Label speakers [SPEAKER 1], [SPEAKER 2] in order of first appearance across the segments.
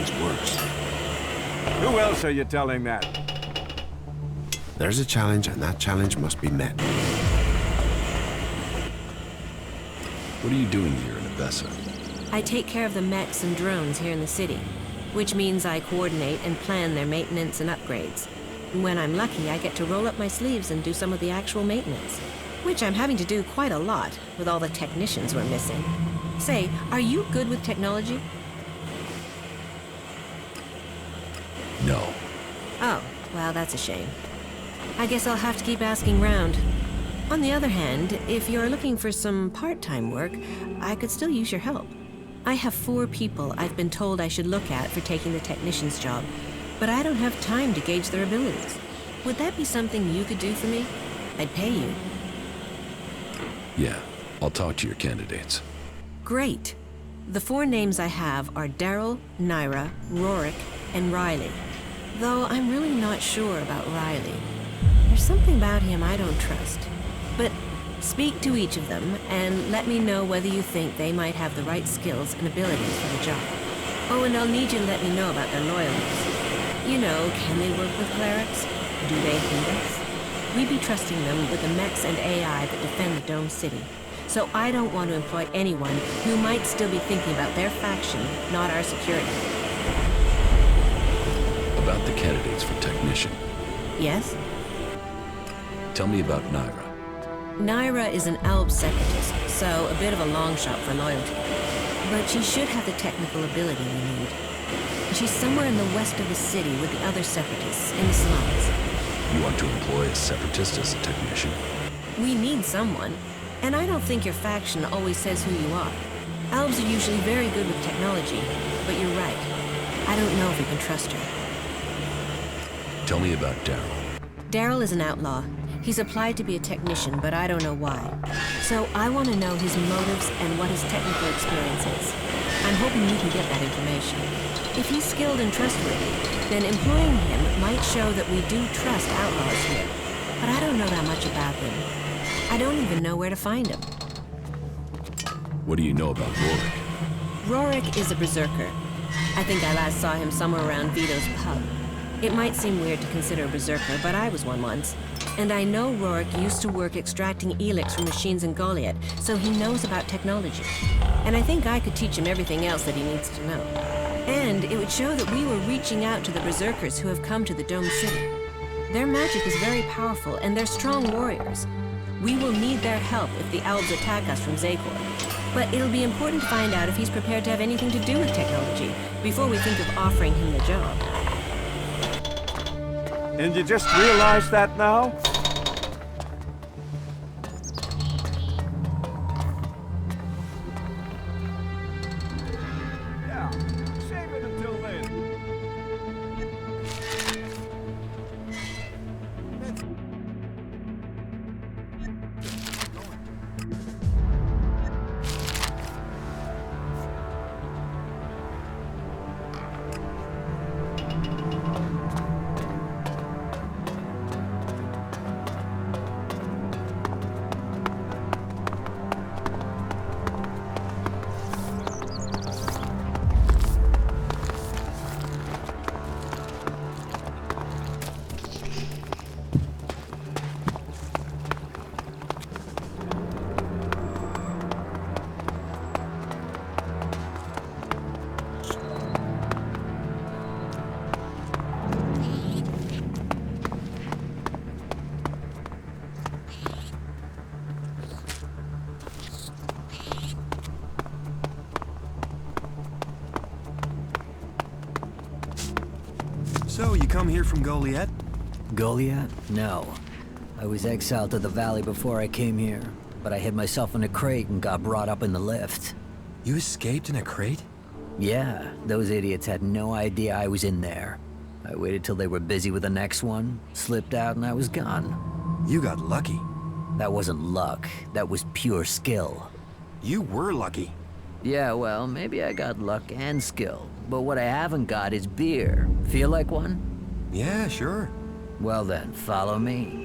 [SPEAKER 1] always works.
[SPEAKER 2] Who else are you telling that?
[SPEAKER 1] There's a challenge, and that challenge must be met.
[SPEAKER 3] What are you doing here in Abesse?
[SPEAKER 4] I take care of the mechs and drones here in the city, which means I coordinate and plan their maintenance and upgrades. When I'm lucky, I get to roll up my sleeves and do some of the actual maintenance, which I'm having to do quite a lot with all the technicians we're missing. Say, are you good with technology?
[SPEAKER 3] No.
[SPEAKER 4] Oh, well, that's a shame. I guess I'll have to keep asking round. On the other hand, if you're looking for some part-time work, I could still use your help. I have 4 people I've been told I should look at for taking the technician's job, but I don't have time to gauge their abilities. Would that be something you could do for me? I'd pay you.
[SPEAKER 3] Yeah, I'll talk to your candidates.
[SPEAKER 4] Great. The 4 names I have are Daryl, Naira, Rorik, and Riley. Though I'm really not sure about Riley. There's something about him I don't trust. But speak to each of them and let me know whether you think they might have the right skills and abilities for the job. Oh, and I'll need you to let me know about their loyalties. You know, can they work with clerics? Do they hate us? We'd be trusting them with the mechs and AI that defend the Dome City. So I don't want to employ anyone who might still be thinking about their faction, not our security.
[SPEAKER 3] About the candidates for technician.
[SPEAKER 4] Yes?
[SPEAKER 3] Tell me about Naira.
[SPEAKER 4] Naira is an Alb separatist, so a bit of a long shot for loyalty. But she should have the technical ability we need. She's somewhere in the west of the city with the other separatists, in the slums.
[SPEAKER 3] You want to employ a separatist as a technician?
[SPEAKER 4] We need someone, and I don't think your faction always says who you are. Albs are usually very good with technology, but you're right. I don't know if we can trust her.
[SPEAKER 3] Tell me about Daryl.
[SPEAKER 4] Daryl is an outlaw. He's applied to be a technician, but I don't know why. So I want to know his motives and what his technical experience is. I'm hoping you can get that information. If he's skilled and trustworthy, then employing him might show that we do trust outlaws here. But I don't know that much about him. I don't even know where to find him.
[SPEAKER 3] What do you know about Rorik?
[SPEAKER 4] Rorik is a berserker. I think I last saw him somewhere around Vito's pub. It might seem weird to consider a berserker, but I was one once. And I know Rorik used to work extracting ELEX from machines in Goliath, so he knows about technology. And I think I could teach him everything else that he needs to know. And it would show that we were reaching out to the berserkers who have come to the Dome City. Their magic is very powerful, and they're strong warriors. We will need their help if the Elves attack us from Zakor. But it'll be important to find out if he's prepared to have anything to do with technology before we think of offering him the job.
[SPEAKER 2] And you just realized that now? Yeah, save it until then.
[SPEAKER 5] So, you come here from Goliath?
[SPEAKER 6] Goliath? No. I was exiled to the valley before I came here, but I hid myself in a crate and got brought up in the lift.
[SPEAKER 5] You escaped in a crate?
[SPEAKER 6] Yeah, those idiots had no idea I was in there. I waited till they were busy with the next one, slipped out, and I was gone.
[SPEAKER 5] You got lucky.
[SPEAKER 6] That wasn't luck, that was pure skill.
[SPEAKER 5] You were lucky.
[SPEAKER 6] Yeah, well, maybe I got luck and skill, but what I haven't got is beer. Feel like one?
[SPEAKER 5] Yeah, sure.
[SPEAKER 6] Well then, follow me.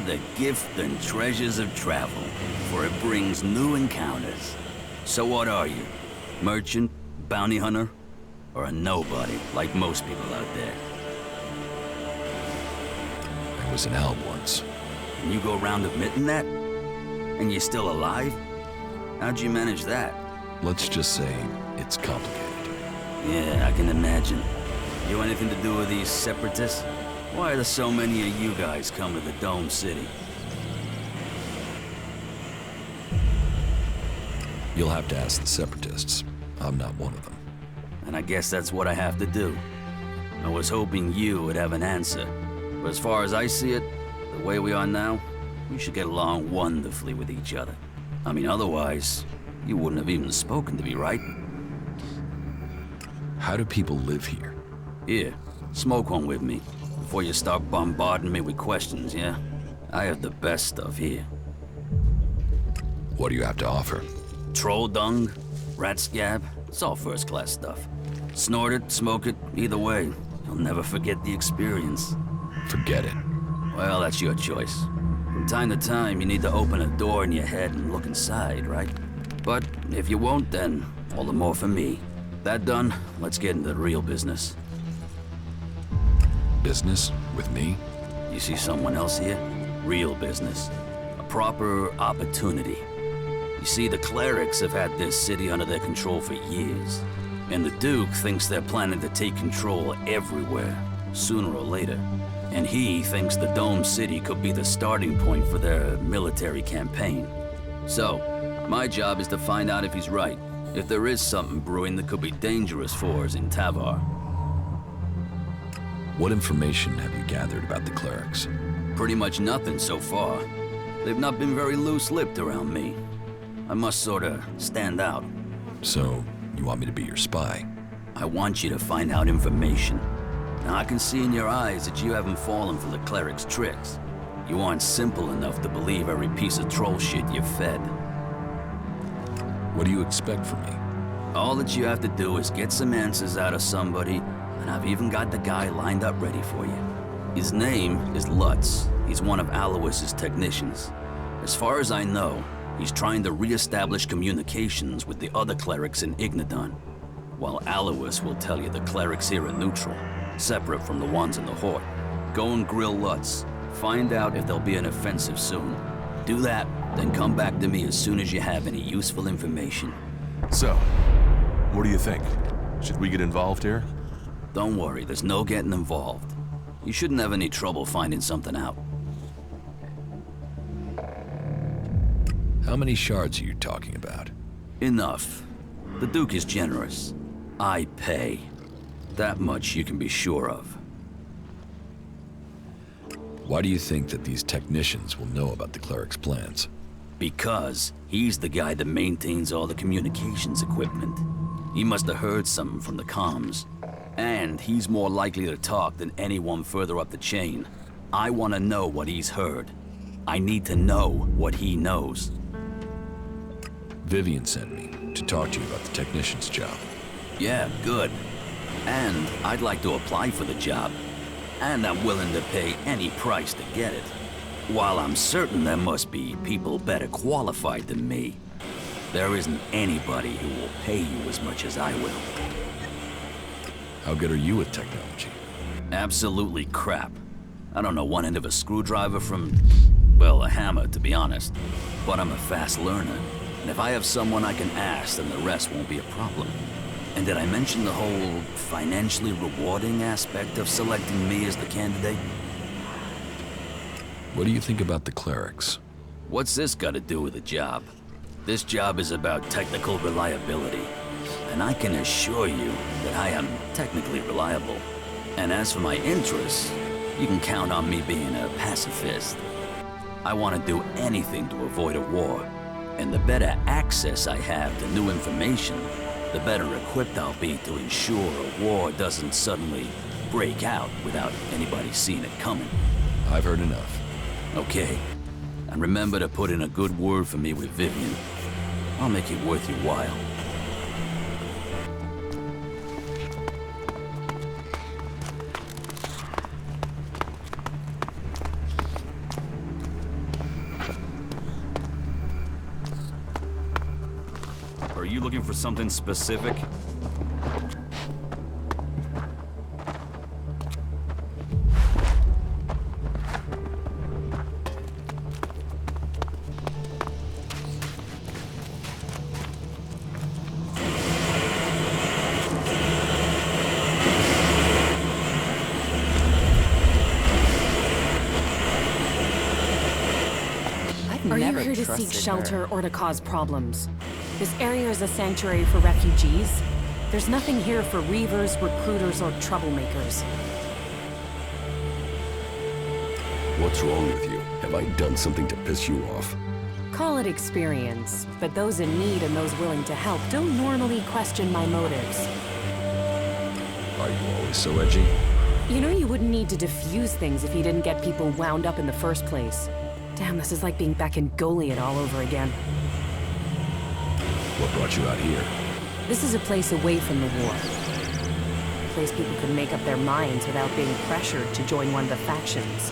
[SPEAKER 7] are the gift and treasures of travel, for it brings new encounters. So what are you? Merchant? Bounty hunter? Or a nobody, like most people out there?
[SPEAKER 3] I was an elf once.
[SPEAKER 7] And you go around admitting that? And you're still alive? How'd you manage that?
[SPEAKER 3] Let's just say it's complicated.
[SPEAKER 7] Yeah, I can imagine. You anything to do with these separatists? Why are there so many of you guys come to the Dome City?
[SPEAKER 3] You'll have to ask the Separatists. I'm not one of them.
[SPEAKER 7] And I guess that's what I have to do. I was hoping you would have an answer. But as far as I see it, the way we are now, we should get along wonderfully with each other. I mean, otherwise, you wouldn't have even spoken to me, right?
[SPEAKER 3] How do people live here?
[SPEAKER 7] Here, smoke one with me, before you start bombarding me with questions, yeah? I have the best stuff here.
[SPEAKER 3] What do you have to offer?
[SPEAKER 7] Troll dung, rat scab, it's all first-class stuff. Snort it, smoke it, either way, you'll never forget the experience.
[SPEAKER 3] Forget it.
[SPEAKER 7] Well, that's your choice. From time to time, you need to open a door in your head and look inside, right? But if you won't, then all the more for me. That done, let's get into the real business.
[SPEAKER 3] Business? With me?
[SPEAKER 7] You see someone else here? Real business. A proper opportunity. You see, the clerics have had this city under their control for years. And the Duke thinks they're planning to take control everywhere, sooner or later. And he thinks the Dome City could be the starting point for their military campaign. So, my job is to find out if he's right. If there is something brewing that could be dangerous for us in Tavar.
[SPEAKER 3] What information have you gathered about the clerics?
[SPEAKER 7] Pretty much nothing so far. They've not been very loose-lipped around me. I must sorta stand out.
[SPEAKER 3] So, you want me to be your spy?
[SPEAKER 7] I want you to find out information. Now I can see in your eyes that you haven't fallen for the cleric's tricks. You aren't simple enough to believe every piece of troll shit you're fed.
[SPEAKER 3] What do you expect from me?
[SPEAKER 7] All that you have to do is get some answers out of somebody, and I've even got the guy lined up ready for you. His name is Lutz. He's one of Alois's technicians. As far as I know, he's trying to re-establish communications with the other clerics in Ignadon. While Alois will tell you the clerics here are neutral, separate from the ones in the Horde. Go and grill Lutz. Find out if there'll be an offensive soon. Do that, then come back to me as soon as you have any useful information.
[SPEAKER 8] So, what do you think? Should we get involved here?
[SPEAKER 7] Don't worry, there's no getting involved. You shouldn't have any trouble finding something out.
[SPEAKER 3] How many shards are you talking about?
[SPEAKER 7] Enough. The Duke is generous. I pay. That much you can be sure of.
[SPEAKER 3] Why do you think that these technicians will know about the cleric's plans?
[SPEAKER 7] Because he's the guy that maintains all the communications equipment. He must have heard something from the comms. And he's more likely to talk than anyone further up the chain. I want to know what he's heard. I need to know what he knows.
[SPEAKER 3] Vivian sent me to talk to you about the technician's job.
[SPEAKER 7] Yeah, good. And I'd like to apply for the job. And I'm willing to pay any price to get it. While I'm certain there must be people better qualified than me, there isn't anybody who will pay you as much as I will.
[SPEAKER 3] How good are you with technology?
[SPEAKER 7] Absolutely crap. I don't know one end of a screwdriver from, well, a hammer, to be honest. But I'm a fast learner. And if I have someone I can ask, then the rest won't be a problem. And did I mention the whole financially rewarding aspect of selecting me as the candidate?
[SPEAKER 3] What do you think about the clerics?
[SPEAKER 7] What's this got to do with the job? This job is about technical reliability. And I can assure you that I am technically reliable. And as for my interests, you can count on me being a pacifist. I want to do anything to avoid a war. And the better access I have to new information, the better equipped I'll be to ensure a war doesn't suddenly break out without anybody seeing it coming.
[SPEAKER 3] I've heard enough.
[SPEAKER 7] Okay. And remember to put in a good word for me with Vivian. I'll make it worth your while. Are you looking for something specific?
[SPEAKER 9] Are you here to seek shelter or to cause problems? This area is a sanctuary for refugees. There's nothing here for reavers, recruiters, or troublemakers.
[SPEAKER 3] What's wrong with you? Have I done something to piss you off?
[SPEAKER 9] Call it experience, but those in need and those willing to help don't normally question my motives.
[SPEAKER 3] Are you always so edgy?
[SPEAKER 9] You know you wouldn't need to diffuse things if you didn't get people wound up in the first place. Damn, this is like being back in Goliath all over again.
[SPEAKER 3] What brought you out here?
[SPEAKER 9] This is a place away from the war. A place people could make up their minds without being pressured to join one of the factions.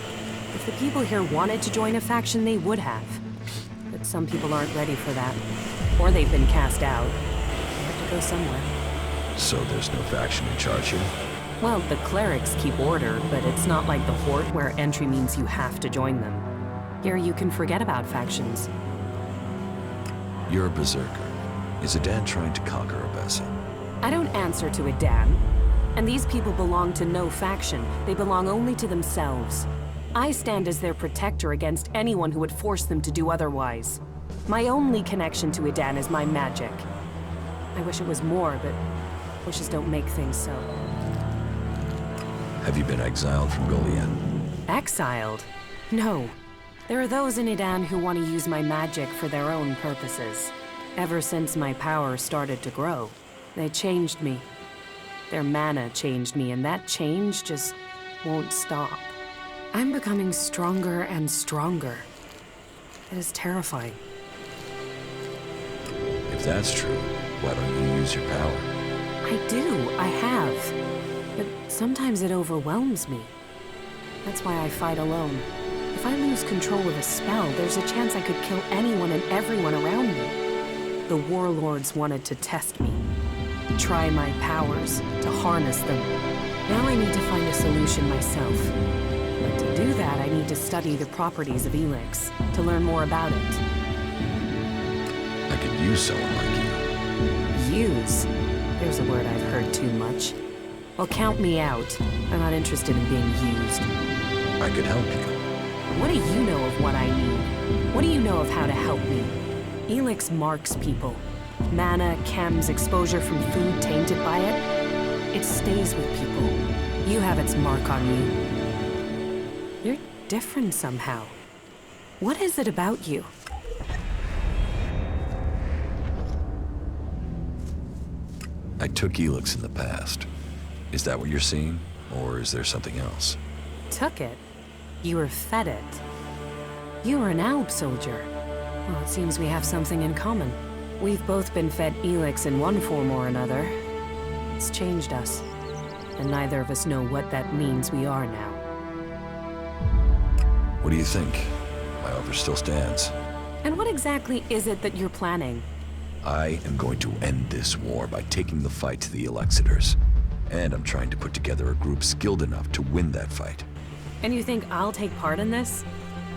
[SPEAKER 9] If the people here wanted to join a faction, they would have. But some people aren't ready for that. Or they've been cast out. They have to go somewhere.
[SPEAKER 3] So there's no faction in charge here?
[SPEAKER 9] Well, the clerics keep order, but it's not like the Horde where entry means you have to join them. Here you can forget about factions.
[SPEAKER 3] You're a berserker. Is Adan trying to conquer Abesse?
[SPEAKER 9] I don't answer to Adan. And these people belong to no faction. They belong only to themselves. I stand as their protector against anyone who would force them to do otherwise. My only connection to Adan is my magic. I wish it was more, but wishes don't make things so.
[SPEAKER 3] Have you been exiled from Goliath?
[SPEAKER 9] Exiled? No. There are those in Adan who want to use my magic for their own purposes. Ever since my power started to grow, they changed me. Their mana changed me, and that change just won't stop. I'm becoming stronger and stronger. It is terrifying.
[SPEAKER 3] If that's true, why don't you use your power?
[SPEAKER 9] I do, I have. But sometimes it overwhelms me. That's why I fight alone. If I lose control of a spell, there's a chance I could kill anyone and everyone around me. The warlords wanted to test me, try my powers, to harness them. Now I need to find a solution myself. But to do that, I need to study the properties of ELEX, to learn more about it.
[SPEAKER 3] I could use someone like you.
[SPEAKER 9] Use? There's a word I've heard too much. Well, count me out. I'm not interested in being used.
[SPEAKER 3] I could help you.
[SPEAKER 9] What do you know of what I need? What do you know of how to help me? ELEX marks people. Mana, chems, exposure from food tainted by it. It stays with people. You have its mark on you. You're different somehow. What is it about you?
[SPEAKER 3] I took ELEX in the past. Is that what you're seeing? Or is there something else?
[SPEAKER 9] Took it? You were fed it. You were an Alb soldier. Well, it seems we have something in common. We've both been fed ELEX in one form or another. It's changed us. And neither of us know what that means we are now.
[SPEAKER 3] What do you think? My offer still stands.
[SPEAKER 9] And what exactly is it that you're planning?
[SPEAKER 3] I am going to end this war by taking the fight to the Elexitors. And I'm trying to put together a group skilled enough to win that fight.
[SPEAKER 9] And you think I'll take part in this?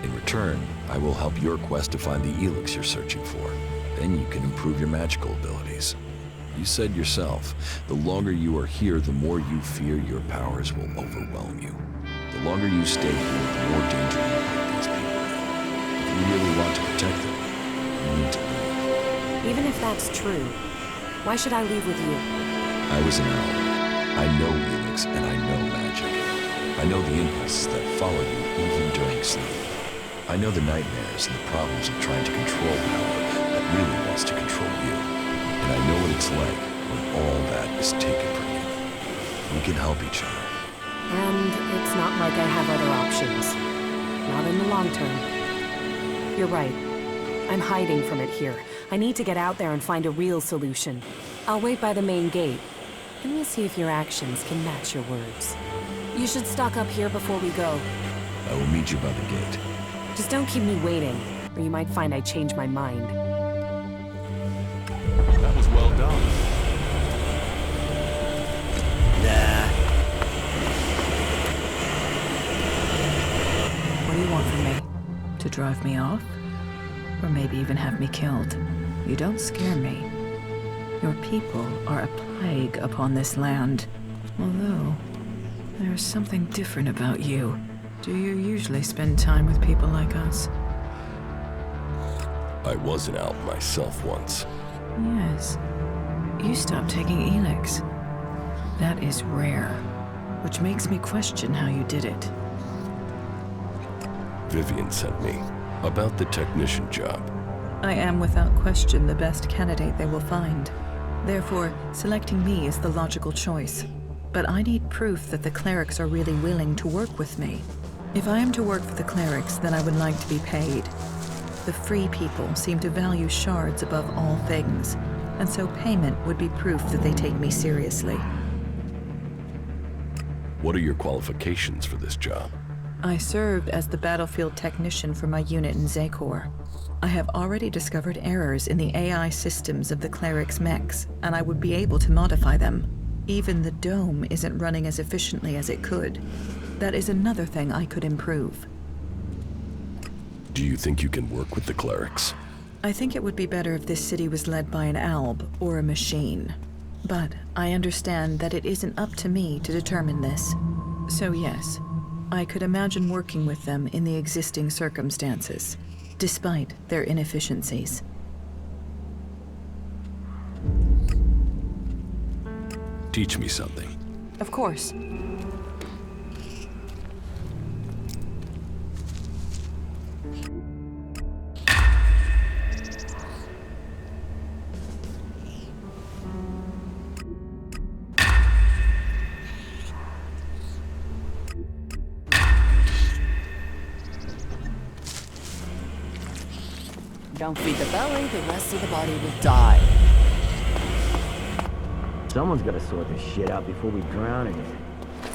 [SPEAKER 3] In return, I will help your quest to find the ELEX you're searching for. Then you can improve your magical abilities. You said yourself, the longer you are here, the more you fear your powers will overwhelm you. The longer you stay here, the more danger you put these people in. If you really want to protect them, you need to leave.
[SPEAKER 9] Even if that's true, why should I leave with you?
[SPEAKER 3] I was an owl. I know ELEX and I know magic. I know the impulses that follow you even during sleep. I know the nightmares and the problems of trying to control power that really wants to control you. And I know what it's like when all that is taken from you. We can help each other.
[SPEAKER 9] And it's not like I have other options. Not in the long term. You're right. I'm hiding from it here. I need to get out there and find a real solution. I'll wait by the main gate. And we'll see if your actions can match your words. You should stock up here before we go.
[SPEAKER 3] I will meet you by the gate.
[SPEAKER 9] Just don't keep me waiting, or you might find I change my mind.
[SPEAKER 8] That was
[SPEAKER 10] To drive me off? Or maybe even have me killed? You don't scare me. Your people are a plague upon this land. Although, there's something different about you. Do you usually spend time with people like us?
[SPEAKER 3] I was an Alp myself once.
[SPEAKER 10] Yes. You stopped taking ELEX. That is rare, which makes me question how you did it.
[SPEAKER 3] Vivian sent me about the technician job.
[SPEAKER 10] I am without question the best candidate they will find. Therefore, selecting me is the logical choice. But I need proof that the clerics are really willing to work with me. If I am to work for the clerics, then I would like to be paid. The free people seem to value shards above all things, and so payment would be proof that they take me seriously.
[SPEAKER 3] What are your qualifications for this job?
[SPEAKER 10] I served as the battlefield technician for my unit in Zakor. I have already discovered errors in the AI systems of the clerics' mechs, and I would be able to modify them. Even the dome isn't running as efficiently as it could. That is another thing I could improve.
[SPEAKER 3] Do you think you can work with the clerics?
[SPEAKER 10] I think it would be better if this city was led by an alb or a machine. But I understand that it isn't up to me to determine this. So yes, I could imagine working with them in the existing circumstances, despite their inefficiencies.
[SPEAKER 3] Teach me something.
[SPEAKER 10] Of course.
[SPEAKER 11] Don't feed the belly, the rest of the body will die.
[SPEAKER 12] Someone's gotta sort this shit out before we drown in it.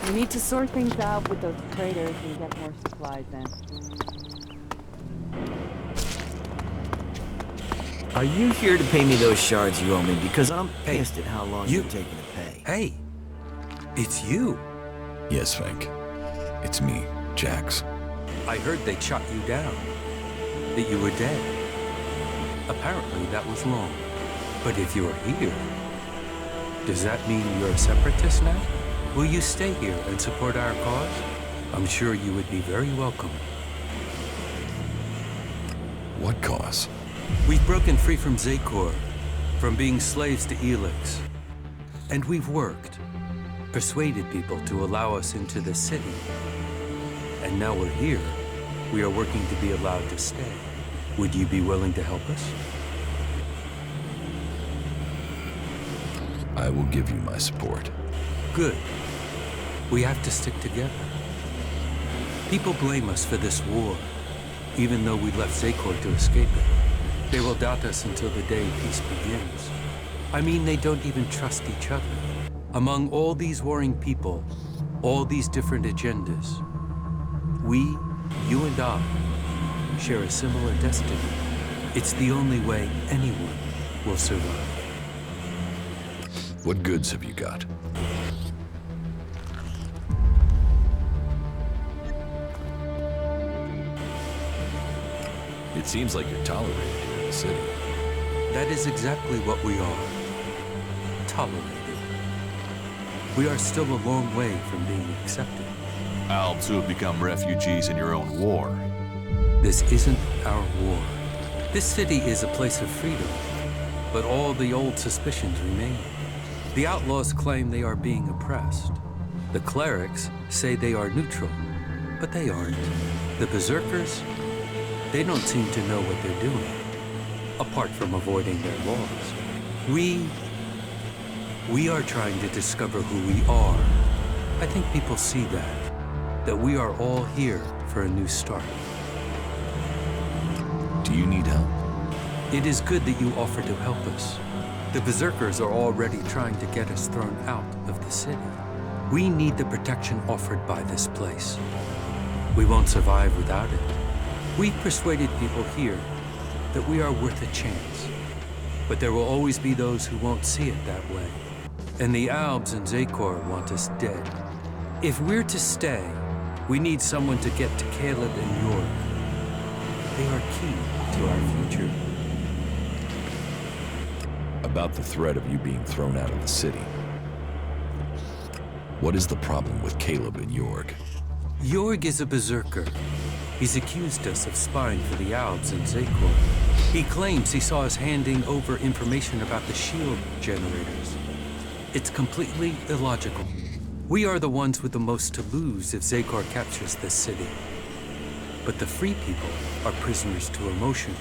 [SPEAKER 11] We need to sort things out with those traders and get more supplies in.
[SPEAKER 6] Are you here to pay me those shards you owe me? Because I'm pissed at how long you're taking to pay.
[SPEAKER 5] Hey, it's you.
[SPEAKER 3] Yes, Frank. It's me, Jax.
[SPEAKER 5] I heard they shot you down. That you were dead. Apparently that was wrong. But if you're here, does that mean you're a separatist now? Will you stay here and support our cause? I'm sure you would be very welcome.
[SPEAKER 3] What cause?
[SPEAKER 5] We've broken free from Zakor, from being slaves to ELEX. And we've worked, persuaded people to allow us into the city. And now we're here. We are working to be allowed to stay. Would you be willing to help us?
[SPEAKER 3] I will give you my support.
[SPEAKER 5] Good. We have to stick together. People blame us for this war, even though we left Zakor to escape it. They will doubt us until the day peace begins. I mean, they don't even trust each other. Among all these warring people, all these different agendas, we, you and I, share a similar destiny. It's the only way anyone will survive.
[SPEAKER 3] What goods have you got? It seems like you're tolerated here in the city.
[SPEAKER 5] That is exactly what we are. Tolerated. We are still a long way from being accepted.
[SPEAKER 8] Albs who have become refugees in your own war.
[SPEAKER 5] This isn't our war. This city is a place of freedom, but all the old suspicions remain. The outlaws claim they are being oppressed. The clerics say they are neutral, but they aren't. The berserkers, they don't seem to know what they're doing, apart from avoiding their laws. We are trying to discover who we are. I think people see that we are all here for a new start.
[SPEAKER 3] Do you need help?
[SPEAKER 5] It is good that you offer to help us. The berserkers are already trying to get us thrown out of the city. We need the protection offered by this place. We won't survive without it. We've persuaded people here that we are worth a chance. But there will always be those who won't see it that way. And the Albs and Zakor want us dead. If we're to stay, we need someone to get to Caleb and York. They are key to our future.
[SPEAKER 3] About the threat of you being thrown out of the city. What is the problem with Caleb and Jorg?
[SPEAKER 5] Jorg is a berserker. He's accused us of spying for the Albs and Zakor. He claims he saw us handing over information about the shield generators. It's completely illogical. We are the ones with the most to lose if Zakor captures this city. But the free people are prisoners to emotion.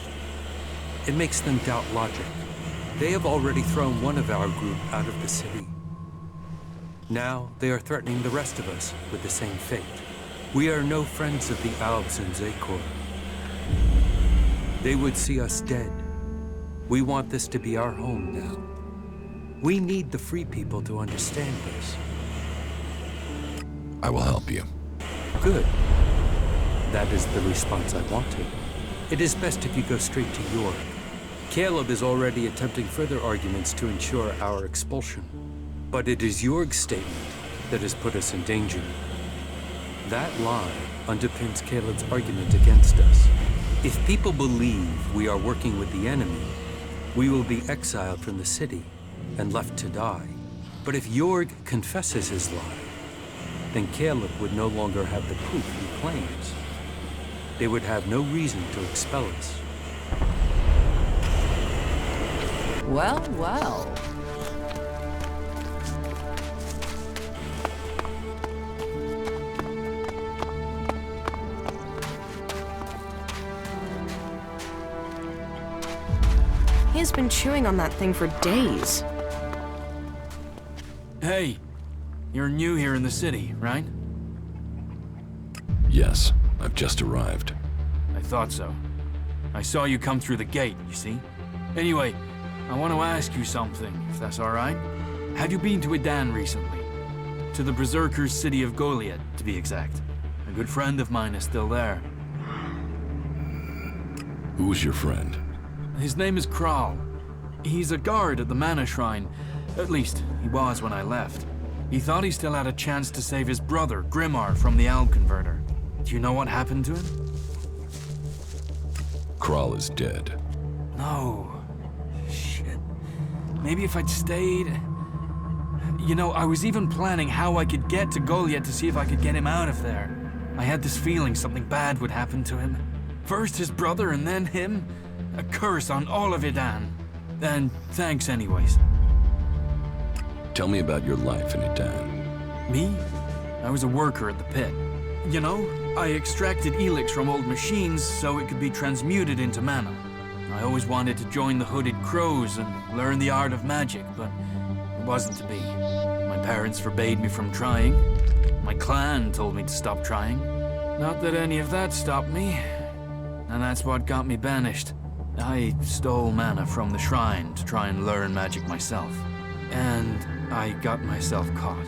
[SPEAKER 5] It makes them doubt logic. They have already thrown one of our group out of the city. Now they are threatening the rest of us with the same fate. We are no friends of the Albs and Zakor. They would see us dead. We want this to be our home now. We need the free people to understand this.
[SPEAKER 3] I will help you.
[SPEAKER 5] Good. That is the response I wanted. It is best if you go straight to Jorg. Caleb is already attempting further arguments to ensure our expulsion. But it is Jorg's statement that has put us in danger. That lie underpins Caleb's argument against us. If people believe we are working with the enemy, we will be exiled from the city and left to die. But if Jorg confesses his lie, then Caleb would no longer have the proof he claims. They would have no reason to expel us.
[SPEAKER 9] Well, well. He's been chewing on that thing for days.
[SPEAKER 13] Hey, you're new here in the city, right?
[SPEAKER 3] Yes, I've just arrived.
[SPEAKER 13] I thought so. I saw you come through the gate, you see? Anyway, I want to ask you something, if that's all right. Have you been to Edan recently? To the Berserker's city of Goliad, to be exact. A good friend of mine is still there.
[SPEAKER 3] Who's your friend?
[SPEAKER 13] His name is Kral. He's a guard at the Mana Shrine. At least, he was when I left. He thought he still had a chance to save his brother, Grimmar, from the Alb Converter. Do you know what happened to him?
[SPEAKER 3] Kral is dead.
[SPEAKER 13] No. Shit. Maybe if I'd stayed... You know, I was even planning how I could get to Goliad to see if I could get him out of there. I had this feeling something bad would happen to him. First his brother and then him. A curse on all of Edan. And thanks anyways.
[SPEAKER 3] Tell me about your life in Edan.
[SPEAKER 13] Me? I was a worker at the pit. You know, I extracted ELEX from old machines so it could be transmuted into mana. I always wanted to join the Hooded Crows and learn the art of magic, but it wasn't to be. My parents forbade me from trying. My clan told me to stop trying. Not that any of that stopped me. And that's what got me banished. I stole mana from the shrine to try and learn magic myself. And I got myself caught.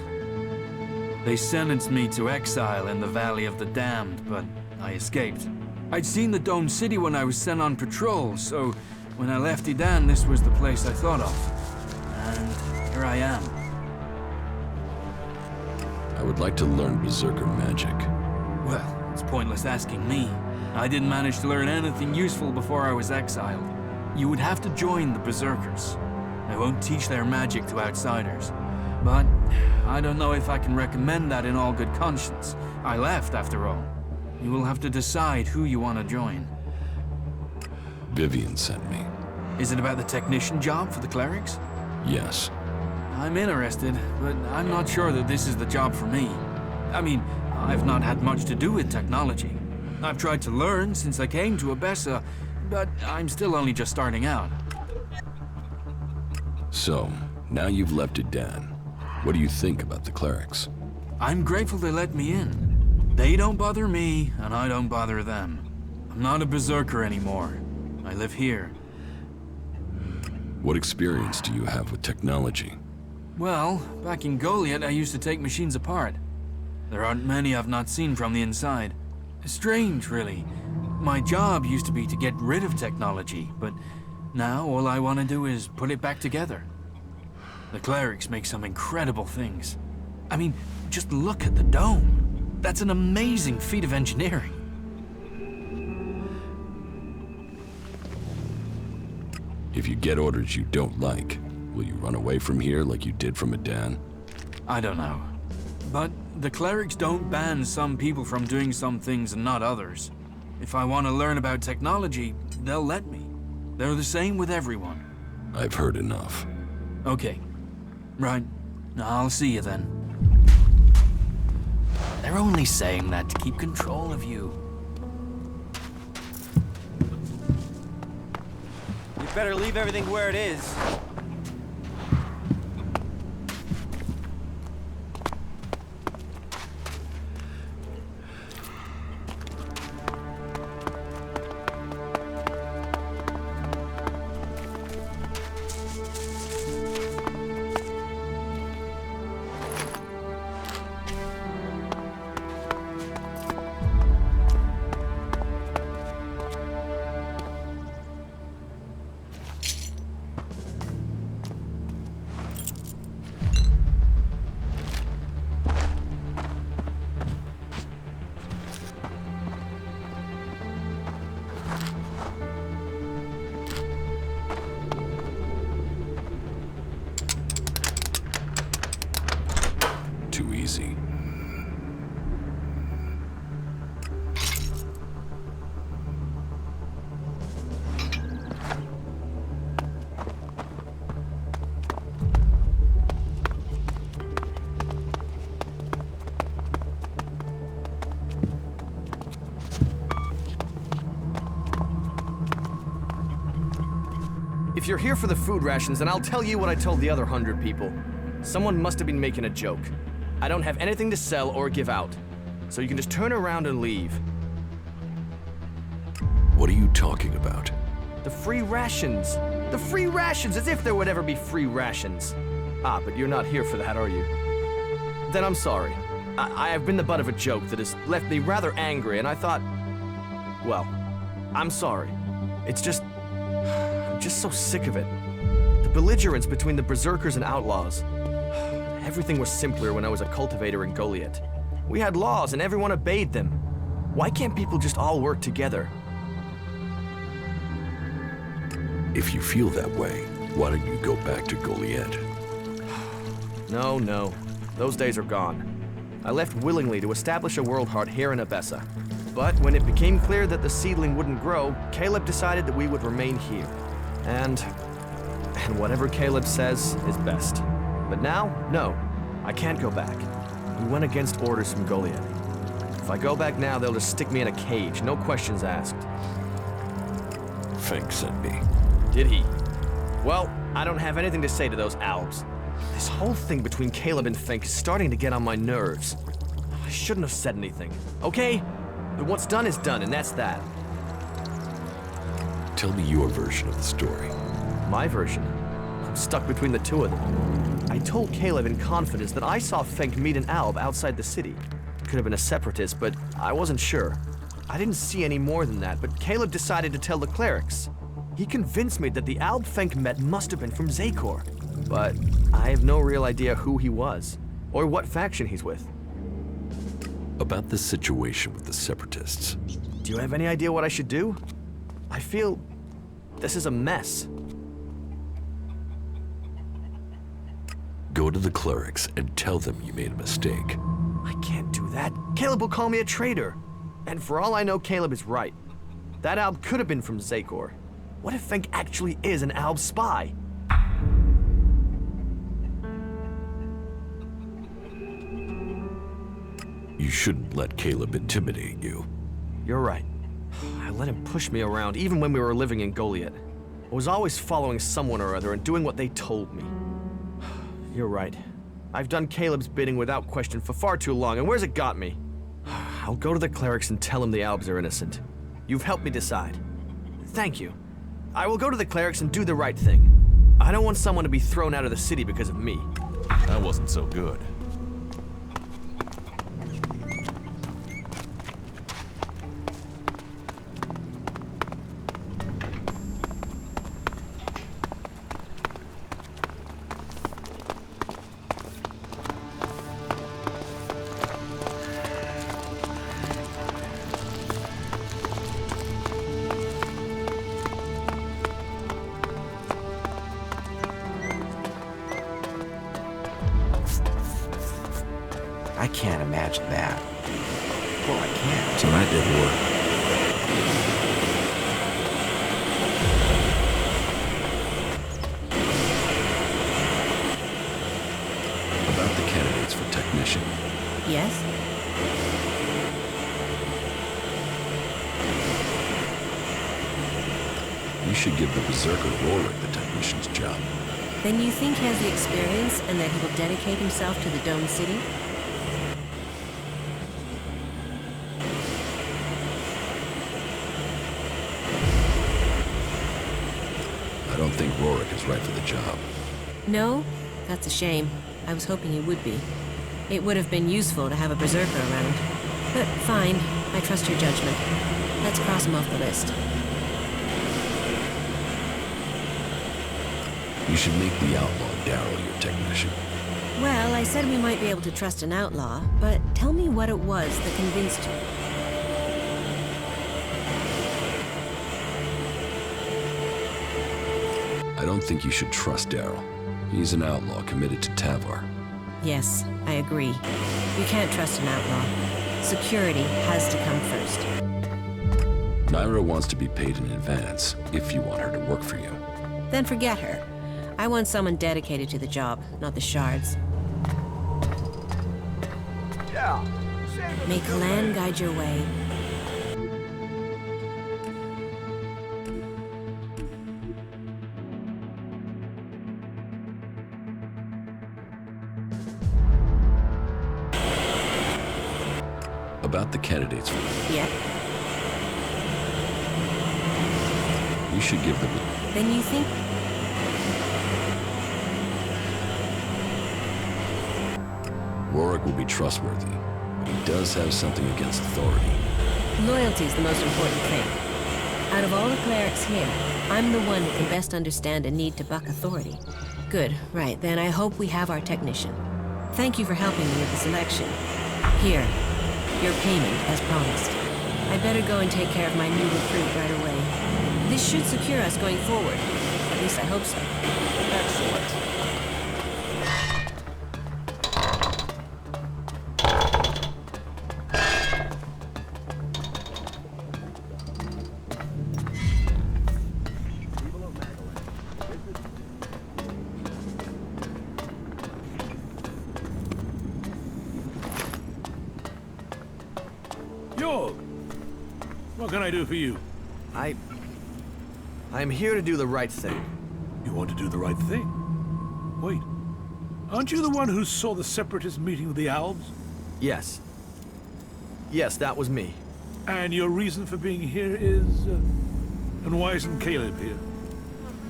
[SPEAKER 13] They sentenced me to exile in the Valley of the Damned, but I escaped. I'd seen the Domed City when I was sent on patrol, so when I left Edan, this was the place I thought of. And here I am.
[SPEAKER 3] I would like to learn Berserker magic.
[SPEAKER 13] Well, it's pointless asking me. I didn't manage to learn anything useful before I was exiled. You would have to join the Berserkers. I won't teach their magic to outsiders. But I don't know if I can recommend that in all good conscience. I left, after all. You will have to decide who you want to join.
[SPEAKER 3] Vivian sent me.
[SPEAKER 13] Is it about the technician job for the clerics?
[SPEAKER 3] Yes.
[SPEAKER 13] I'm interested, but I'm not sure that this is the job for me. I mean, I've not had much to do with technology. I've tried to learn since I came to Abesse, but I'm still only just starting out.
[SPEAKER 3] So, now you've left Edan. What do you think about the clerics?
[SPEAKER 13] I'm grateful they let me in. They don't bother me, and I don't bother them. I'm not a berserker anymore. I live here.
[SPEAKER 3] What experience do you have with technology?
[SPEAKER 13] Well, back in Goliad, I used to take machines apart. There aren't many I've not seen from the inside. Strange, really. My job used to be to get rid of technology, but now all I want to do is put it back together. The clerics make some incredible things. I mean, just look at the dome. That's an amazing feat of engineering.
[SPEAKER 3] If you get orders you don't like, will you run away from here like you did from Adan?
[SPEAKER 13] I don't know. But the clerics don't ban some people from doing some things and not others. If I want to learn about technology, they'll let me. They're the same with everyone.
[SPEAKER 3] I've heard enough.
[SPEAKER 13] Okay. Right. I'll see you then. They're only saying that to keep control of you.
[SPEAKER 14] You better leave everything where it is.
[SPEAKER 3] Too easy.
[SPEAKER 14] If you're here for the food rations, then I'll tell you what I told the other 100 people. Someone must have been making a joke. I don't have anything to sell or give out, so you can just turn around and leave.
[SPEAKER 3] What are you talking about?
[SPEAKER 14] The free rations! The free rations, as if there would ever be free rations. Ah, but you're not here for that, are you? Then I'm sorry. I have been the butt of a joke that has left me rather angry, and I thought... Well, I'm sorry. It's just... I'm just so sick of it. The belligerence between the berserkers and outlaws. Everything was simpler when I was a cultivator in Goliath. We had laws and everyone obeyed them. Why can't people just all work together?
[SPEAKER 3] If you feel that way, why don't you go back to Goliath?
[SPEAKER 14] No. Those days are gone. I left willingly to establish a world heart here in Abesse. But when it became clear that the seedling wouldn't grow, Caleb decided that we would remain here. And whatever Caleb says is best. But now, no, I can't go back. We went against orders from Goliath. If I go back now, they'll just stick me in a cage, no questions asked.
[SPEAKER 3] Fink sent me.
[SPEAKER 14] Did he? Well, I don't have anything to say to those Albs. This whole thing between Caleb and Fink is starting to get on my nerves. I shouldn't have said anything, okay? But what's done is done, and that's that.
[SPEAKER 3] Tell me your version of the story.
[SPEAKER 14] My version? I'm stuck between the two of them. I told Caleb in confidence that I saw Fink meet an Alb outside the city. Could have been a separatist, but I wasn't sure. I didn't see any more than that, but Caleb decided to tell the clerics. He convinced me that the Alb Fink met must have been from Zakor. But I have no real idea who he was, or what faction he's with.
[SPEAKER 3] About this situation with the separatists.
[SPEAKER 14] Do you have any idea what I should do? I feel this is a mess.
[SPEAKER 3] Go to the clerics and tell them you made a mistake.
[SPEAKER 14] I can't do that. Caleb will call me a traitor. And for all I know, Caleb is right. That Alb could have been from Zakor. What if Fink actually is an Alb spy?
[SPEAKER 3] You shouldn't let Caleb intimidate you.
[SPEAKER 14] You're right. I let him push me around even when we were living in Goliath. I was always following someone or other and doing what they told me. You're right. I've done Caleb's bidding without question for far too long, and where's it got me? I'll go to the clerics and tell them the Albs are innocent. You've helped me decide. Thank you. I will go to the clerics and do the right thing. I don't want someone to be thrown out of the city because of me.
[SPEAKER 8] That wasn't so good.
[SPEAKER 15] I can't imagine that. Well, I can't.
[SPEAKER 3] Tonight did work. About the candidates for technician.
[SPEAKER 4] Yes?
[SPEAKER 3] You should give the Berserker Rorik the technician's job.
[SPEAKER 4] Then you think he has the experience and that he will dedicate himself to the Dome City?
[SPEAKER 3] I don't think Rorik is right for the job.
[SPEAKER 4] No? That's a shame. I was hoping he would be. It would have been useful to have a Berserker around. But fine, I trust your judgment. Let's cross him off the list.
[SPEAKER 3] You should make the outlaw Daryl your technician.
[SPEAKER 4] Well, I said we might be able to trust an outlaw, but tell me what it was that convinced you.
[SPEAKER 3] I don't think you should trust Daryl. He's an outlaw committed to Tavar.
[SPEAKER 4] Yes, I agree. You can't trust an outlaw. Security has to come first.
[SPEAKER 3] Naira wants to be paid in advance, if you want her to work for you.
[SPEAKER 4] Then forget her. I want someone dedicated to the job, not the shards.
[SPEAKER 2] Yeah.
[SPEAKER 4] May Kalan guide your way.
[SPEAKER 3] About the candidates for
[SPEAKER 4] Yeah?
[SPEAKER 3] You should give them...
[SPEAKER 4] Then you think...
[SPEAKER 3] Rorik will be trustworthy, but he does have something against authority.
[SPEAKER 4] Loyalty's the most important thing. Out of all the clerics here, I'm the one who can best understand a need to buck authority. Good, right, then I hope we have our technician. Thank you for helping me with the selection. Here, your payment as promised. I better go and take care of my new recruit right away. This should secure us going forward. At least I hope so.
[SPEAKER 2] Excellent.
[SPEAKER 16] What can I do for you?
[SPEAKER 14] I'm here to do the right thing.
[SPEAKER 16] You want to do the right thing? Wait. Aren't you the one who saw the Separatist meeting with the Albs?
[SPEAKER 14] Yes. Yes, that was me.
[SPEAKER 16] And your reason for being here is... and why isn't Caleb here?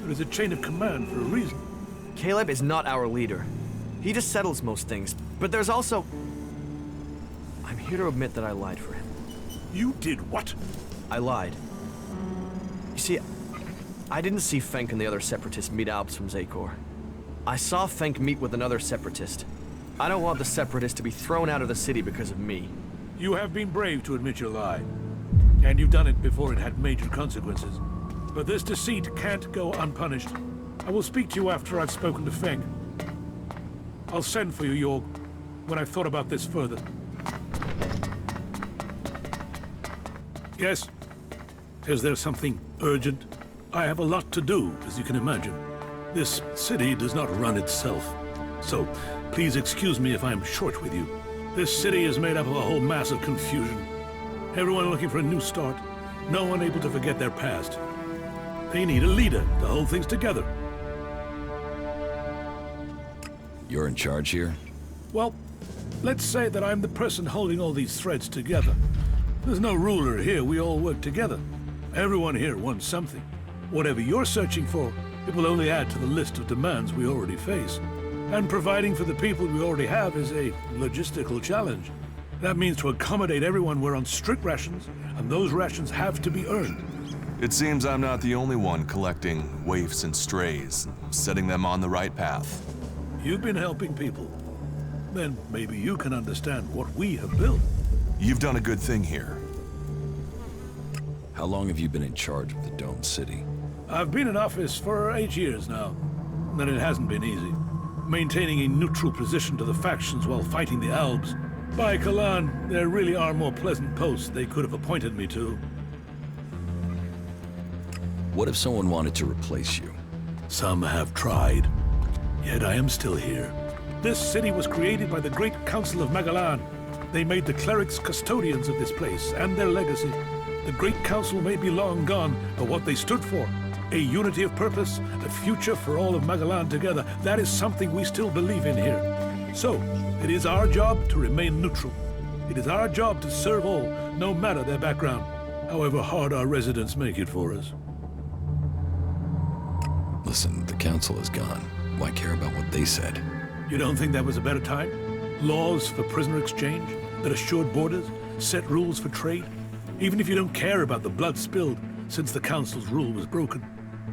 [SPEAKER 16] There is a chain of command for a reason.
[SPEAKER 14] Caleb is not our leader. He just settles most things. But there's also... I'm here to admit that I lied for him.
[SPEAKER 16] You did what?
[SPEAKER 14] I lied. You see, I didn't see Fenk and the other Separatists meet Albs from Zakor. I saw Fenk meet with another Separatist. I don't want the Separatists to be thrown out of the city because of me.
[SPEAKER 16] You have been brave to admit your lie. And you've done it before it had major consequences. But this deceit can't go unpunished. I will speak to you after I've spoken to Fenk. I'll send for you, Yorg, when I've thought about this further. Yes? Is there something urgent? I have a lot to do, as you can imagine. This city does not run itself. So, please excuse me if I'm short with you. This city is made up of a whole mass of confusion. Everyone looking for a new start. No one able to forget their past. They need a leader to hold things together.
[SPEAKER 3] You're in charge here?
[SPEAKER 16] Well, let's say that I'm the person holding all these threads together. There's no ruler here, we all work together. Everyone here wants something. Whatever you're searching for, it will only add to the list of demands we already face. And providing for the people we already have is a logistical challenge. That means to accommodate everyone we're on strict rations, and those rations have to be earned.
[SPEAKER 8] It seems I'm not the only one collecting waifs and strays, setting them on the right path.
[SPEAKER 16] You've been helping people. Then maybe you can understand what we have built.
[SPEAKER 8] You've done a good thing here.
[SPEAKER 3] How long have you been in charge of the Dome City?
[SPEAKER 16] I've been in office for 8 years now, and it hasn't been easy. Maintaining a neutral position to the factions while fighting the Albs, By Kalan, there really are more pleasant posts they could have appointed me to.
[SPEAKER 3] What if someone wanted to replace you?
[SPEAKER 16] Some have tried, yet I am still here. This city was created by the Great Council of Magalan. They made the clerics custodians of this place and their legacy. The Great Council may be long gone, but what they stood for, a unity of purpose, a future for all of Magalan together, that is something we still believe in here. So, it is our job to remain neutral. It is our job to serve all, no matter their background, however hard our residents make it for us.
[SPEAKER 3] Listen, the council is gone. Why care about what they said?
[SPEAKER 16] You don't think that was a better time? Laws for prisoner exchange that assured borders, set rules for trade. Even if you don't care about the blood spilled since the council's rule was broken,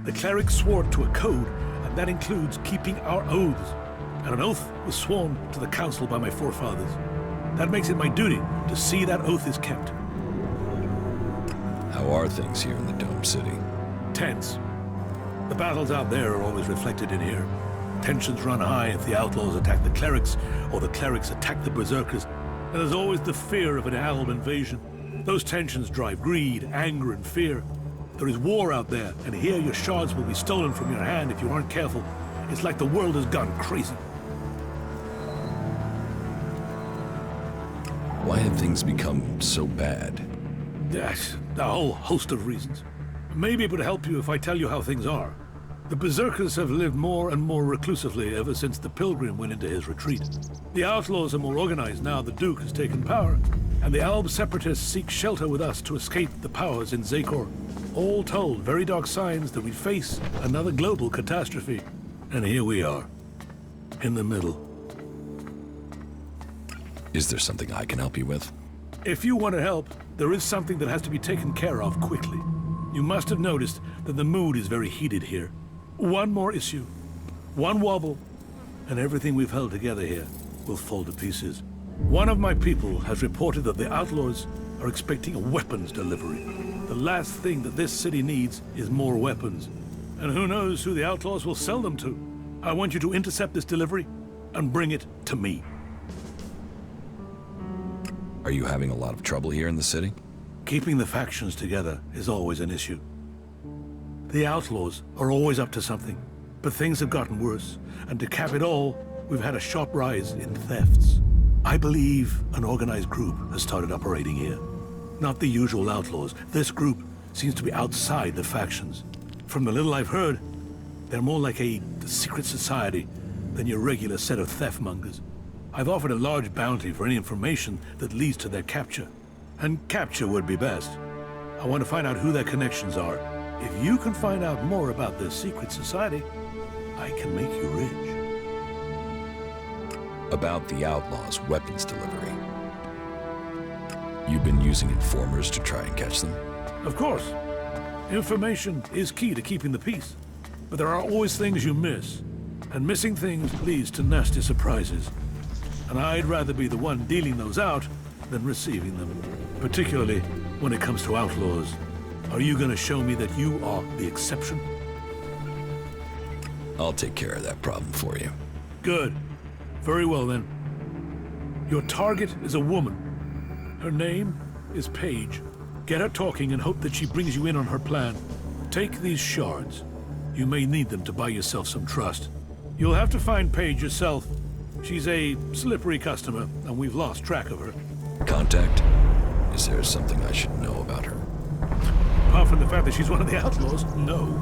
[SPEAKER 16] the clerics swore to a code, and that includes keeping our oaths. And an oath was sworn to the council by my forefathers. That makes it my duty to see that oath is kept.
[SPEAKER 3] How are things here in the Dome City?
[SPEAKER 16] Tense. The battles out there are always reflected in here. Tensions run high if the outlaws attack the clerics, or the clerics attack the berserkers. And there's always the fear of an alb invasion. Those tensions drive greed, anger, and fear. There is war out there, and here your shards will be stolen from your hand if you aren't careful. It's like the world has gone crazy.
[SPEAKER 3] Why have things become so bad?
[SPEAKER 16] Yes, a whole host of reasons. Maybe it would help you if I tell you how things are. The berserkers have lived more and more reclusively ever since the pilgrim went into his retreat. The outlaws are more organized now the Duke has taken power, and the Alb separatists seek shelter with us to escape the powers in Zakor. All told, very dark signs that we face another global catastrophe. And here we are, in the middle.
[SPEAKER 3] Is there something I can help you with?
[SPEAKER 16] If you want to help, there is something that has to be taken care of quickly. You must have noticed that the mood is very heated here. One more issue, one wobble, and everything we've held together here will fall to pieces. One of my people has reported that the outlaws are expecting a weapons delivery. The last thing that this city needs is more weapons. And who knows who the outlaws will sell them to. I want you to intercept this delivery and bring it to me.
[SPEAKER 3] Are you having a lot of trouble here in the city?
[SPEAKER 16] Keeping the factions together is always an issue. The outlaws are always up to something, but things have gotten worse, and to cap it all, we've had a sharp rise in thefts. I believe an organized group has started operating here. Not the usual outlaws. This group seems to be outside the factions. From the little I've heard, they're more like a secret society than your regular set of theftmongers. I've offered a large bounty for any information that leads to their capture. And capture would be best. I want to find out who their connections are. If you can find out more about this secret society, I can make you rich.
[SPEAKER 3] About the outlaws' weapons delivery. You've been using informers to try and catch them?
[SPEAKER 16] Of course. Information is key to keeping the peace. But there are always things you miss. And missing things leads to nasty surprises. And I'd rather be the one dealing those out than receiving them. Particularly when it comes to outlaws. Are you going to show me that you are the exception?
[SPEAKER 3] I'll take care of that problem for you.
[SPEAKER 16] Good. Very well then. Your target is a woman. Her name is Paige. Get her talking and hope that she brings you in on her plan. Take these shards. You may need them to buy yourself some trust. You'll have to find Paige yourself. She's a slippery customer, and we've lost track of her.
[SPEAKER 3] Contact? Is there something I should know about her?
[SPEAKER 16] Apart from the fact that she's one of the outlaws, no.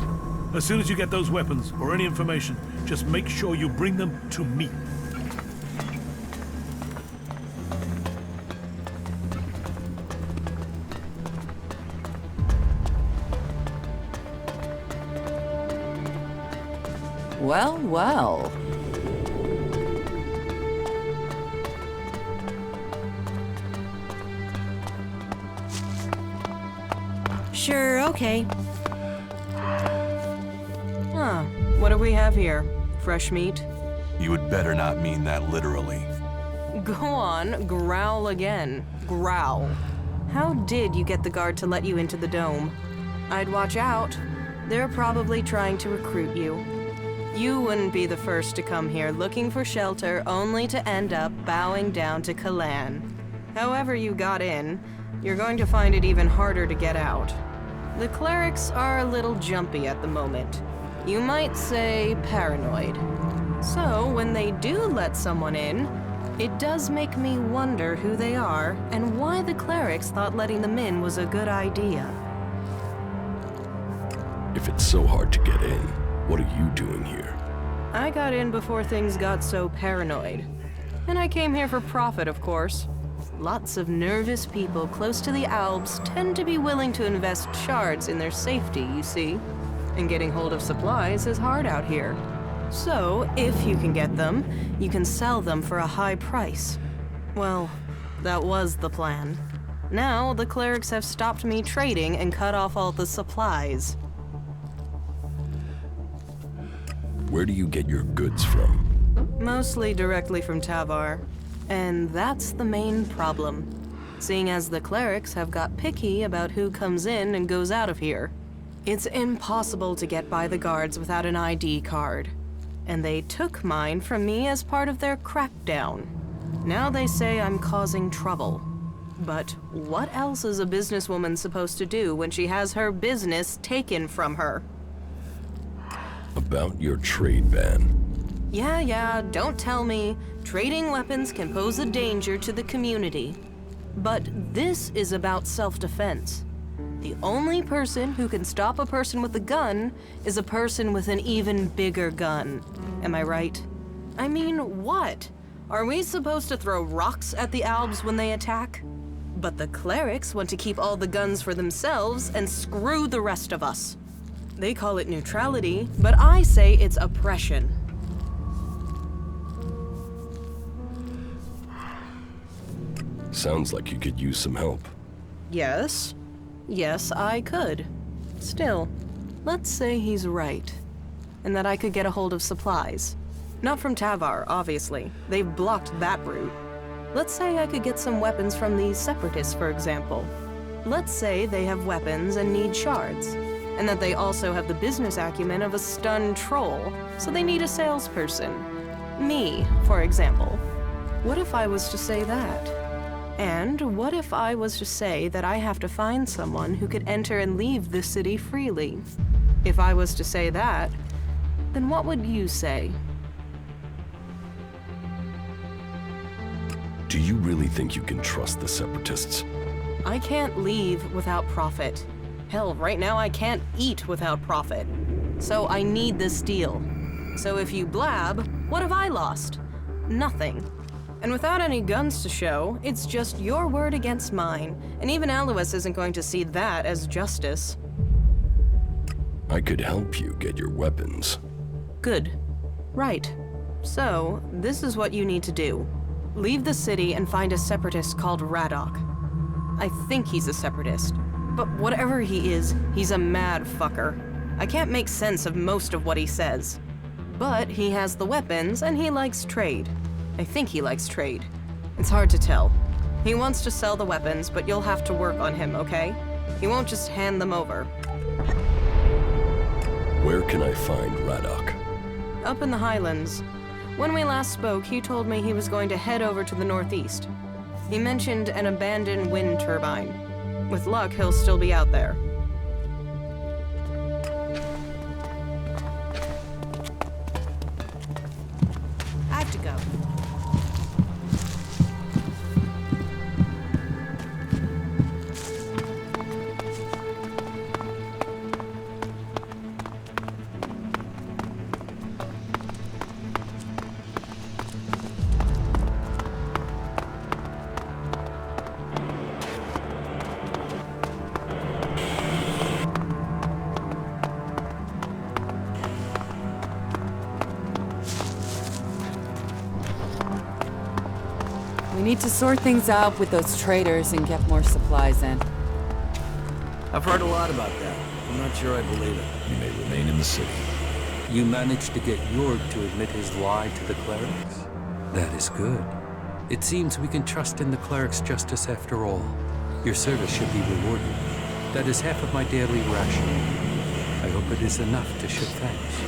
[SPEAKER 16] As soon as you get those weapons, or any information, just make sure you bring them to me.
[SPEAKER 17] Well, well.
[SPEAKER 4] Sure, okay.
[SPEAKER 17] Huh. What do we have here? Fresh meat?
[SPEAKER 8] You would better not mean that literally.
[SPEAKER 17] Go on, growl again. Growl. How did you get the guard to let you into the dome? I'd watch out. They're probably trying to recruit you. You wouldn't be the first to come here looking for shelter only to end up bowing down to Kalan. However you got in, you're going to find it even harder to get out. The clerics are a little jumpy at the moment. You might say paranoid. So when they do let someone in, it does make me wonder who they are and why the clerics thought letting them in was a good idea.
[SPEAKER 3] If it's so hard to get in, what are you doing here?
[SPEAKER 17] I got in before things got so paranoid. And I came here for profit, of course. Lots of nervous people close to the Alps tend to be willing to invest shards in their safety, you see. And getting hold of supplies is hard out here. So, if you can get them, you can sell them for a high price. Well, that was the plan. Now, the clerics have stopped me trading and cut off all the supplies.
[SPEAKER 3] Where do you get your goods from?
[SPEAKER 17] Mostly directly from Tavar. And that's the main problem, seeing as the clerics have got picky about who comes in and goes out of here. It's impossible to get by the guards without an ID card. And they took mine from me as part of their crackdown. Now they say I'm causing trouble. But what else is a businesswoman supposed to do when she has her business taken from her?
[SPEAKER 3] About your trade ban.
[SPEAKER 17] Yeah, don't tell me. Trading weapons can pose a danger to the community. But this is about self-defense. The only person who can stop a person with a gun is a person with an even bigger gun. Am I right? I mean, what? Are we supposed to throw rocks at the Albs when they attack? But the clerics want to keep all the guns for themselves and screw the rest of us. They call it neutrality, but I say it's oppression.
[SPEAKER 3] Sounds like you could use some help.
[SPEAKER 17] Yes. Yes, I could. Still, let's say he's right. And that I could get a hold of supplies. Not from Tavar, obviously. They've blocked that route. Let's say I could get some weapons from the Separatists, for example. Let's say they have weapons and need shards. And that they also have the business acumen of a stunned troll, so they need a salesperson. Me, for example. What if I was to say that? And what if I was to say that I have to find someone who could enter and leave the city freely? If I was to say that, then what would you say?
[SPEAKER 3] Do you really think you can trust the Separatists?
[SPEAKER 17] I can't leave without profit. Hell, right now I can't eat without profit. So I need this deal. So if you blab, what have I lost? Nothing. And without any guns to show, it's just your word against mine. And even Alois isn't going to see that as justice.
[SPEAKER 3] I could help you get your weapons.
[SPEAKER 17] Good. Right. So, this is what you need to do. Leave the city and find a separatist called Radok. I think he's a separatist. But whatever he is, he's a mad fucker. I can't make sense of most of what he says. But he has the weapons and he likes trade. I think he likes trade. It's hard to tell. He wants to sell the weapons, but you'll have to work on him, okay? He won't just hand them over.
[SPEAKER 3] Where can I find Radok?
[SPEAKER 17] Up in the Highlands. When we last spoke, he told me he was going to head over to the northeast. He mentioned an abandoned wind turbine. With luck, he'll still be out there. I have to go.
[SPEAKER 18] We need to sort things out with those traders and get more supplies in.
[SPEAKER 7] I've heard a lot about that. I'm not sure I believe it.
[SPEAKER 3] You may remain in the city.
[SPEAKER 5] You managed to get Jorg to admit his lie to the clerics? That is good. It seems we can trust in the cleric's justice after all. Your service should be rewarded. That is half of my daily ration. I hope it is enough to show thanks.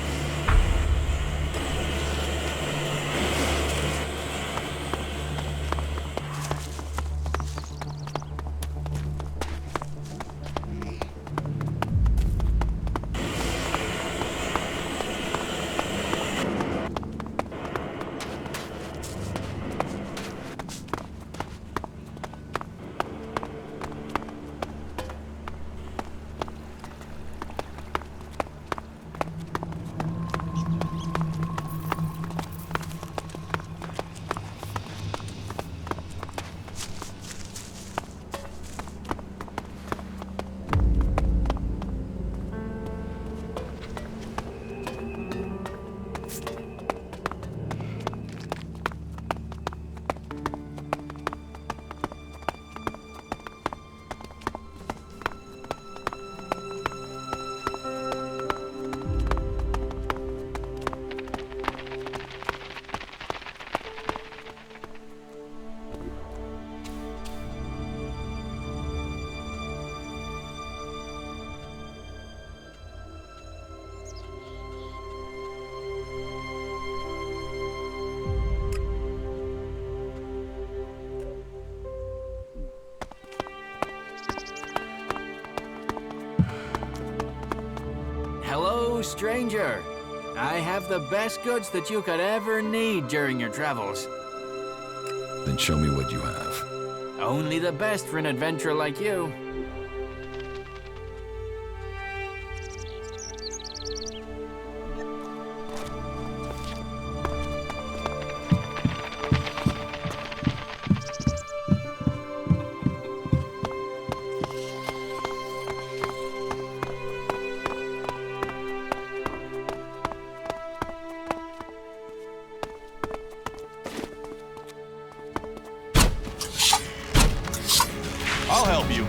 [SPEAKER 13] stranger. I have the best goods that you could ever need during your travels.
[SPEAKER 3] Then show me what you have.
[SPEAKER 13] Only the best for an adventurer like you.
[SPEAKER 8] I'll help you.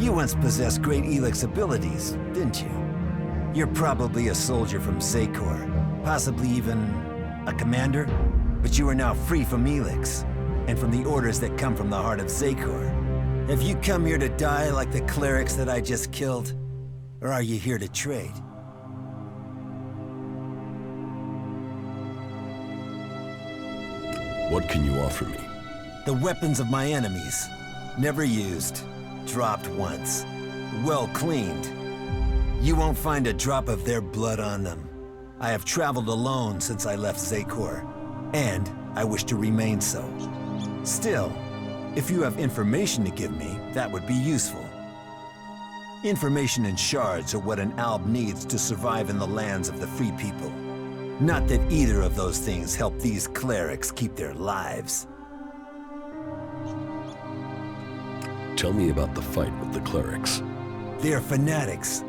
[SPEAKER 12] You once possessed great ELEX abilities, didn't you? You're probably a soldier from Zakor, possibly even a commander, but you are now free from ELEX, and from the orders that come from the heart of Zakor. Have you come here to die like the clerics that I just killed? Or are you here to trade?
[SPEAKER 3] What can you offer me?
[SPEAKER 12] The weapons of my enemies. Never used. Dropped once. Well cleaned. You won't find a drop of their blood on them. I have traveled alone since I left Zakor, and I wish to remain so. Still, if you have information to give me, that would be useful. Information and shards are what an alb needs to survive in the lands of the free people. Not that either of those things help these clerics keep their lives.
[SPEAKER 3] Tell me about the fight with the clerics.
[SPEAKER 12] They are fanatics.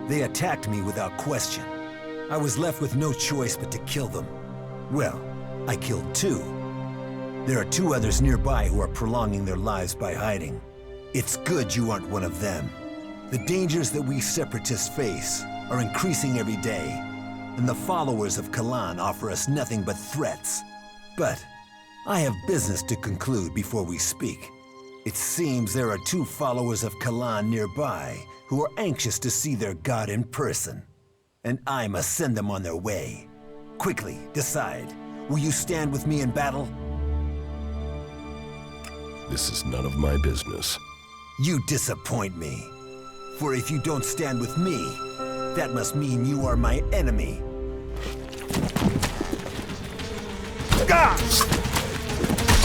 [SPEAKER 12] They attacked me without question. I was left with no choice but to kill them. Well, I killed two. There are two others nearby who are prolonging their lives by hiding. It's good you aren't one of them. The dangers that we separatists face are increasing every day, and the followers of Kalan offer us nothing but threats. But I have business to conclude before we speak. It seems there are two followers of Kalan nearby who are anxious to see their god in person. And I must send them on their way. Quickly, decide. Will you stand with me in battle?
[SPEAKER 3] This is none of my business.
[SPEAKER 12] You disappoint me. For if you don't stand with me, that must mean you are my enemy.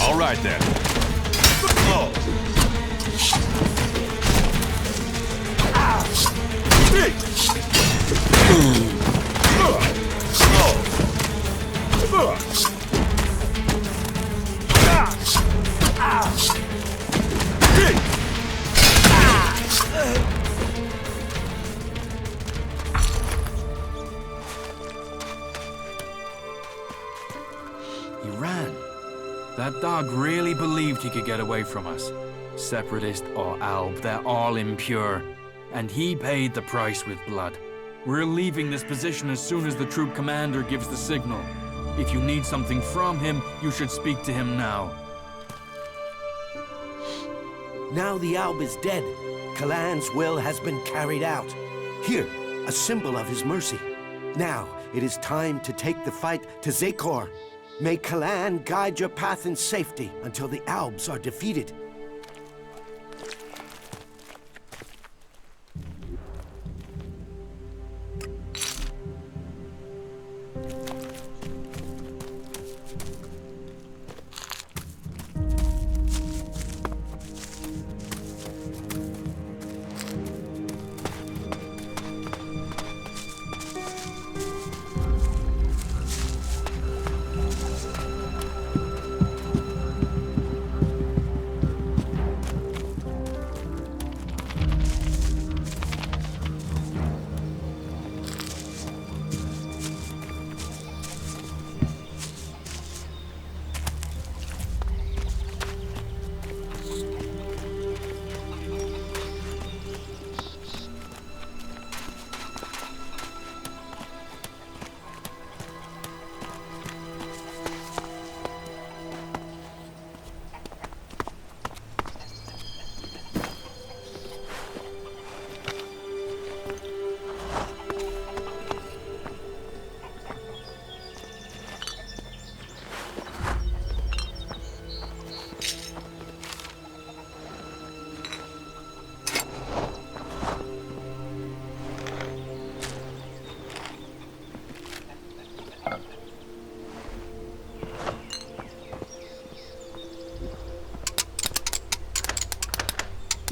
[SPEAKER 8] All right then.
[SPEAKER 13] He ran. That dog really believed he could get away from us. Separatist or alb, they're all impure. And he paid the price with blood. We're leaving this position as soon as the troop commander gives the signal. If you need something from him, you should speak to him now.
[SPEAKER 19] Now the alb is dead. Kalan's will has been carried out. Here, a symbol of his mercy. Now, it is time to take the fight to Zakor. May Kalan guide your path in safety until the albs are defeated.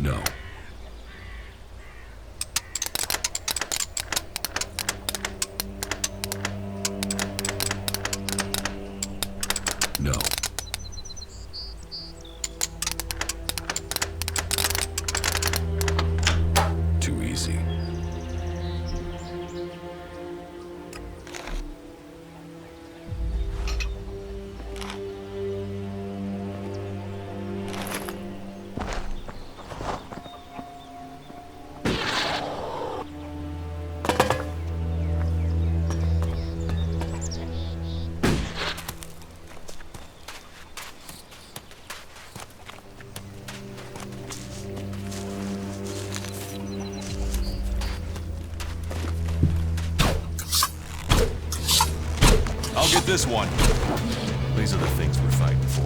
[SPEAKER 3] No. No. Too easy.
[SPEAKER 8] I'll get this one. These are the things we're fighting for.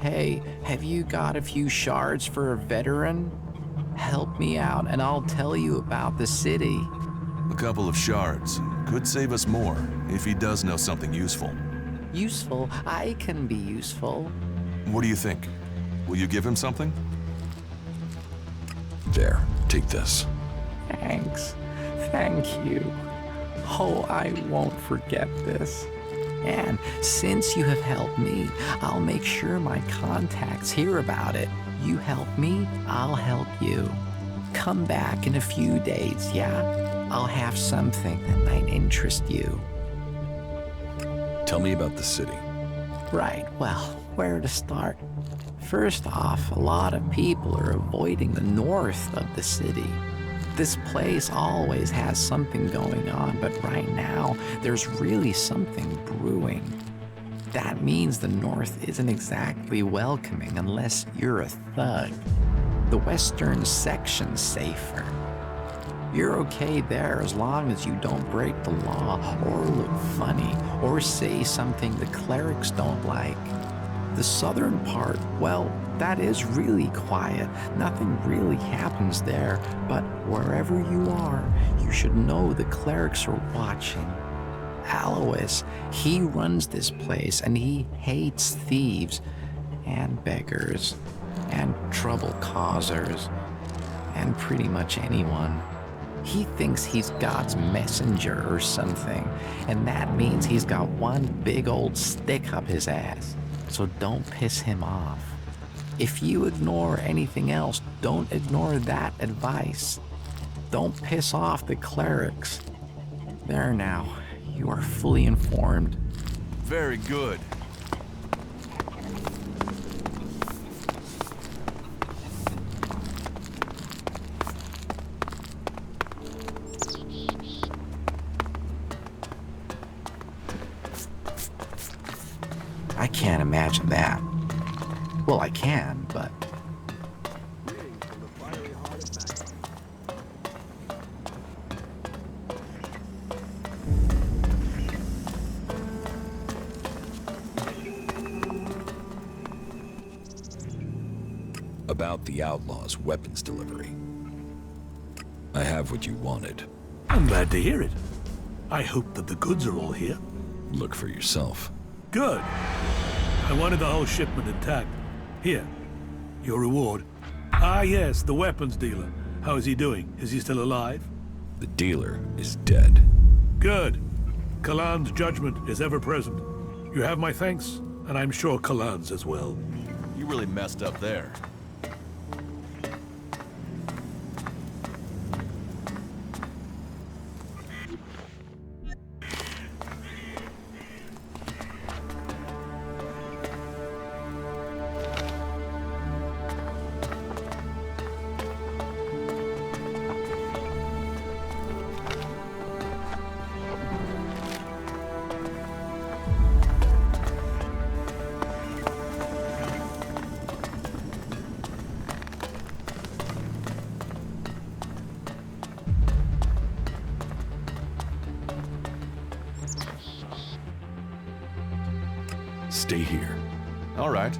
[SPEAKER 15] Hey, have you got a few shards for a veteran? Help me out and I'll tell you about the city.
[SPEAKER 8] A couple of shards could save us more if he does know something useful.
[SPEAKER 15] Useful? I can be useful.
[SPEAKER 8] What do you think? Will you give him something?
[SPEAKER 3] There, take this.
[SPEAKER 15] Thanks. Thank you. Oh, I won't forget this. And since you have helped me, I'll make sure my contacts hear about it. You help me, I'll help you. Come back in a few days, yeah? I'll have something that might interest you.
[SPEAKER 3] Tell me about the city.
[SPEAKER 15] Right, well, where to start? First off, a lot of people are avoiding the north of the city. This place always has something going on, but right now, there's really something brewing. That means the north isn't exactly welcoming unless you're a thug. The western section's safer. You're okay there as long as you don't break the law or look funny or say something the clerics don't like. The southern part, well, that is really quiet. Nothing really happens there, but wherever you are, you should know the clerics are watching. Alois, he runs this place and he hates thieves and beggars and trouble causers and pretty much anyone. He thinks he's God's messenger or something, and that means he's got one big old stick up his ass. So don't piss him off. If you ignore anything else, don't ignore that advice. Don't piss off the clerics. There now, you are fully informed.
[SPEAKER 8] Very good.
[SPEAKER 15] I can't imagine that. Well, I can, but...
[SPEAKER 3] About the Outlaw's weapons delivery. I have what you wanted.
[SPEAKER 16] I'm glad to hear it. I hope that the goods are all here.
[SPEAKER 3] Look for yourself.
[SPEAKER 16] Good. I wanted the whole shipment intact. Here, your reward. Ah, yes, the weapons dealer. How is he doing? Is he still alive?
[SPEAKER 3] The dealer is dead.
[SPEAKER 16] Good. Kalan's judgment is ever present. You have my thanks, and I'm sure Kalan's as well.
[SPEAKER 8] You really messed up there.
[SPEAKER 3] Stay here.
[SPEAKER 8] All right.